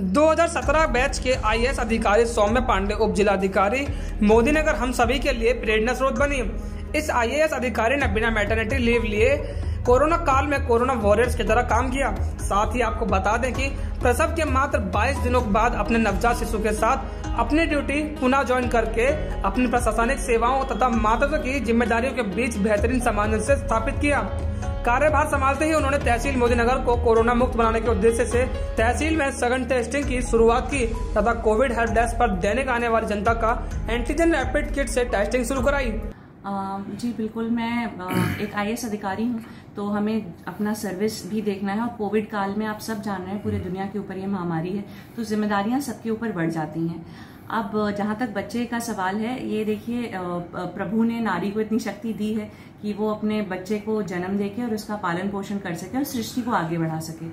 2017 batch के IAS अधिकारी सौम्य पांडे उप जिलाधिकारी मोदीनगर हम सभी के लिए प्रेरणा स्रोत बनी। इस आईएएस अधिकारी ने बिना मैटरनिटी लीव लिए कोरोना काल में कोरोना वॉरियर्स की तरह काम किया। साथ ही आपको बता दें कि प्रसव के मात्र 22 दिनों के बाद अपने नवजात शिशु के साथ अपनी ड्यूटी पुनः ज्वाइन करके अपनी प्रशासनिक सेवाओं तथा मातृत्व की जिम्मेदारियों के बीच बेहतरीन सामंजस्य स्थापित किया। कार्यभार संभालते ही उन्होंने तहसील मोदीनगर को कोरोना मुक्त बनाने के उद्देश्य से तहसील में सघन टेस्टिंग की शुरुआत की तथा कोविड हेल्प डेस्क पर दैनिक आने वाली जनता का एंटीजन रैपिड किट से टेस्टिंग शुरू कराई। जी बिल्कुल, मैं एक आईएएस अधिकारी हूँ, तो हमें अपना सर्विस भी देखना है। और कोविड काल में आप सब जान रहे हैं पूरी दुनिया के ऊपर ये महामारी है, तो जिम्मेदारियां सबके ऊपर बढ़ जाती हैं। अब जहां तक बच्चे का सवाल है, ये देखिए प्रभु ने नारी को इतनी शक्ति दी है कि वो अपने बच्चे को जन्म देके और उसका पालन पोषण कर सके और सृष्टि को आगे बढ़ा सके।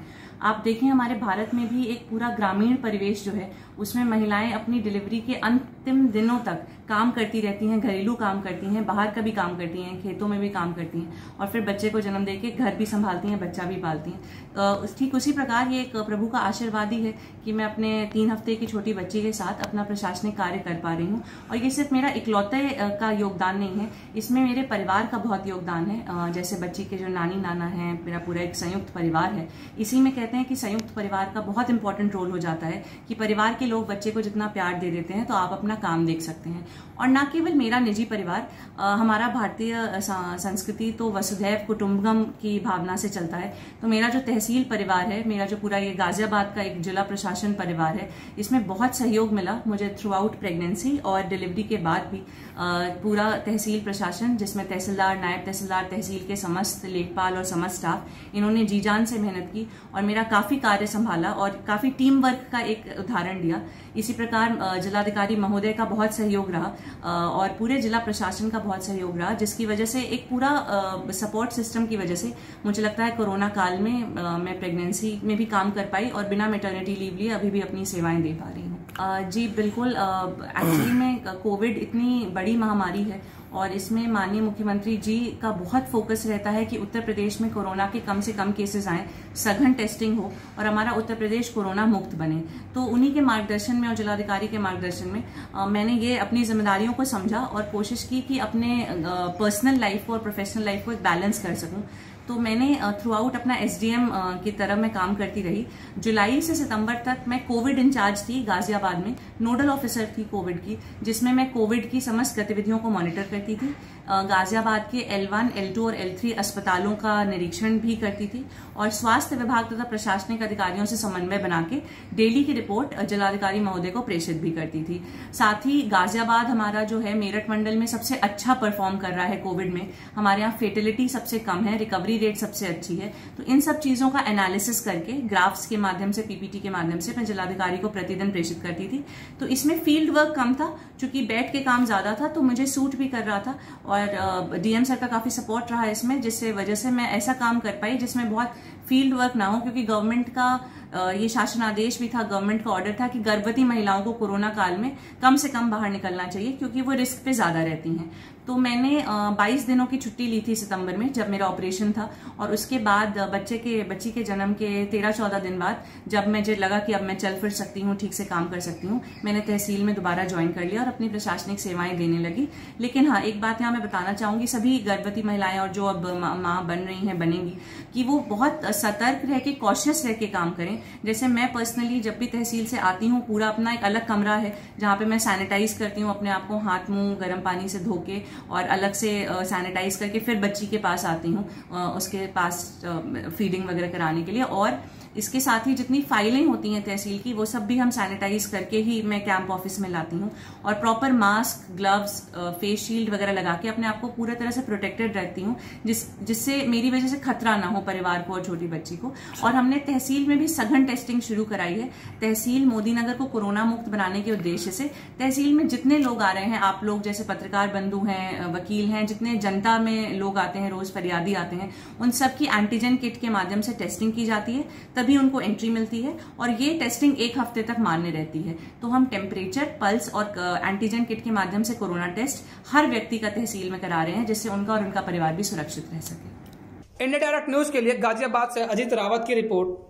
आप देखें हमारे भारत में भी एक पूरा ग्रामीण परिवेश जो है उसमें महिलाएं अपनी डिलीवरी के अंतिम दिनों तक काम करती रहती हैं, घरेलू काम करती हैं, बाहर का भी काम करती हैं, खेतों में भी काम करती हैं और फिर बच्चे को जन्म देके घर भी संभालती हैं, बच्चा भी पालती हैं। ठीक उसी प्रकार ये एक प्रभु का आशीर्वाद ही है कि मैं अपने 3 हफ्ते की छोटी बच्ची के साथ अपना प्रशासनिक कार्य कर पा रही हूँ। और ये सिर्फ मेरा इकलौते का योगदान नहीं है, इसमें मेरे परिवार का बहुत योगदान है। जैसे बच्ची के जो नानी नाना है, मेरा पूरा एक संयुक्त परिवार है। इसी में कहते हैं कि संयुक्त परिवार का बहुत इंपॉर्टेंट रोल हो जाता है कि परिवार के लोग बच्चे को जितना प्यार दे देते हैं तो आप अपना काम देख सकते हैं। और न केवल मेरा निजी परिवार, हमारा भारतीय संस्कृति तो वसुधैव कुटुंबकम की भावना से चलता है। तो मेरा जो तहसील परिवार है, मेरा जो पूरा ये गाजियाबाद का एक जिला प्रशासन परिवार है, इसमें बहुत सहयोग मिला मुझे थ्रू आउट प्रेगनेंसी और डिलीवरी के बाद भी। पूरा तहसील प्रशासन, जिसमें तहसीलदार, नायब तहसीलदार, तहसील के समस्त लेखपाल और समस्त स्टाफ, इन्होंने जी जान से मेहनत की और मेरा काफी कार्य संभाला और काफी टीम वर्क का एक उदाहरण दिया। इसी प्रकार जिलाधिकारी महोदय का बहुत सहयोग रहा और पूरे जिला प्रशासन का बहुत सहयोग रहा, जिसकी वजह से एक पूरा सपोर्ट सिस्टम की वजह से मुझे लगता है कोरोना काल में मैं प्रेगनेंसी में भी काम कर पाई और बिना मैटरनिटी लीव लिए अभी भी अपनी सेवाएं दे पा रही हूँ। जी बिल्कुल, एक्चुअली में कोविड इतनी बड़ी महामारी है और इसमें माननीय मुख्यमंत्री जी का बहुत फोकस रहता है कि उत्तर प्रदेश में कोरोना के कम से कम केसेस आए, सघन टेस्टिंग हो और हमारा उत्तर प्रदेश कोरोना मुक्त बने। तो उन्हीं के मार्गदर्शन में और जिलाधिकारी के मार्गदर्शन में मैंने ये अपनी जिम्मेदारियों को समझा और कोशिश की कि अपने पर्सनल लाइफ को और प्रोफेशनल लाइफ को एक बैलेंस कर सकूं। तो मैंने थ्रू आउट अपना एसडीएम की तरह मैं काम करती रही। जुलाई से सितंबर तक मैं कोविड इंचार्ज थी गाजियाबाद में, नोडल ऑफिसर थी कोविड की, जिसमें मैं कोविड की समस्त गतिविधियों को मॉनिटर करती थी। गाजियाबाद के L1, L2 और L3 अस्पतालों का निरीक्षण भी करती थी और स्वास्थ्य विभाग तथा प्रशासनिक अधिकारियों से समन्वय बना के डेली की रिपोर्ट जिलाधिकारी महोदय को प्रेषित भी करती थी। साथ ही गाजियाबाद हमारा जो है मेरठ मंडल में सबसे अच्छा परफॉर्म कर रहा है कोविड में। हमारे यहाँ फेटिलिटी सबसे कम है, रिकवरी रेट सबसे अच्छी है। तो इन सब चीजों का एनालिसिस करके ग्राफ्स के माध्यम से, पीपीटी के माध्यम से मैं जिलाधिकारी को प्रतिदिन प्रेषित करती थी। तो इसमें फील्ड वर्क कम था, चूंकि बैठ के काम ज्यादा था तो मुझे सूट भी कर रहा था और डीएम सर का काफी सपोर्ट रहा इसमें, जिससे वजह से मैं ऐसा काम कर पाई जिसमें बहुत फील्ड वर्क ना हो। क्योंकि गवर्नमेंट का ये शासन आदेश भी था, गवर्नमेंट का ऑर्डर था कि गर्भवती महिलाओं को कोरोना काल में कम से कम बाहर निकलना चाहिए क्योंकि वो रिस्क पे ज्यादा रहती हैं। तो मैंने 22 दिनों की छुट्टी ली थी सितंबर में जब मेरा ऑपरेशन था और उसके बाद बच्ची के जन्म के 13-14 दिन बाद जब मुझे लगा कि अब मैं चल फिर सकती हूँ, ठीक से काम कर सकती हूँ, मैंने तहसील में दोबारा ज्वाइन कर लिया और अपनी प्रशासनिक सेवाएं देने लगी। लेकिन हाँ, एक बात यहाँ मैं बताना चाहूंगी सभी गर्भवती महिलाएं और जो अब माँ बन रही हैं, बनेंगी, कि वो बहुत सतर्क रह के, कॉशियस रह के काम करें। जैसे मैं पर्सनली जब भी तहसील से आती हूँ, पूरा अपना एक अलग कमरा है जहाँ पे मैं सैनिटाइज करती हूँ अपने आप को, हाथ मुंह गर्म पानी से धो के और अलग से सैनिटाइज करके फिर बच्ची के पास आती हूँ उसके पास फीडिंग वगैरह कराने के लिए। और इसके साथ ही जितनी फाइलें होती हैं तहसील की, वो सब भी हम सैनिटाइज करके ही मैं कैंप ऑफिस में लाती हूँ और proper mask, gloves, face shield वगैरह लगा के अपने आप को पूरी तरह से प्रोटेक्टेड रखती हूँ, जिससे मेरी वजह से खतरा ना हो परिवार को और छोटी बच्ची को। और हमने तहसील में भी सघन टेस्टिंग शुरू कराई है। तहसील मोदीनगर को कोरोना मुक्त बनाने के उद्देश्य से तहसील में जितने लोग आ रहे हैं, आप लोग जैसे पत्रकार बंधु हैं, वकील हैं, जितने जनता में लोग आते हैं, रोज फरियादी आते हैं, उन सब की एंटीजन किट के माध्यम से टेस्टिंग की जाती है, तभी उनको एंट्री मिलती है और ये टेस्टिंग 1 हफ्ते तक मान्य रहती है। तो हम टेम्परेचर, पल्स और एंटीजन किट के माध्यम से कोरोना टेस्ट हर व्यक्ति का तहसील में करा रहे हैं, जिससे उनका और उनका परिवार भी सुरक्षित रह सके। इंडिया डायरेक्ट न्यूज के लिए गाजियाबाद से अजीत रावत की रिपोर्ट।